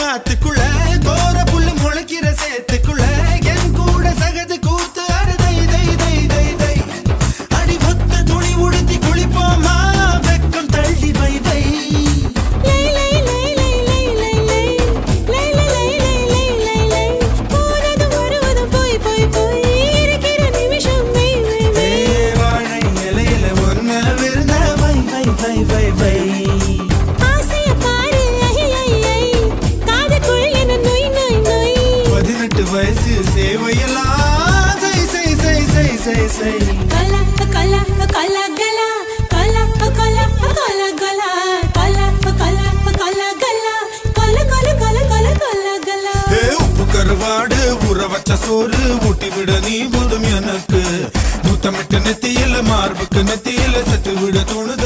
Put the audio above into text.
ஆத்துக்குள்ள கோர புல்லு முளைக்கிற சேத்துக்குள்ள என் கூட சகது கூத்து அறுதை தை தை தை தை அடி ஒத்த துணி உடுத்தி குளிப்போமா வெக்கம் தள்ளி வை வை வாழை இலையில ஒன்ன விருந்த வை வை வை வை வை வயசு சேவையெல்லாம் செய் செய் செய் செய் செய் செய் கலா கலா கலா கலா கலா கலா கலா கலா கலா கலா கலா கலா கலா கலா கலா கலா கலா கலா உப்பு கருவாடு ஊற வச்ச சோறு ஊட்டி விட நீ போதும் எனக்கு நூத்தமிட்டு நெத்தியில மார்புக்கு நெத்தியில சத்து விட தோணுது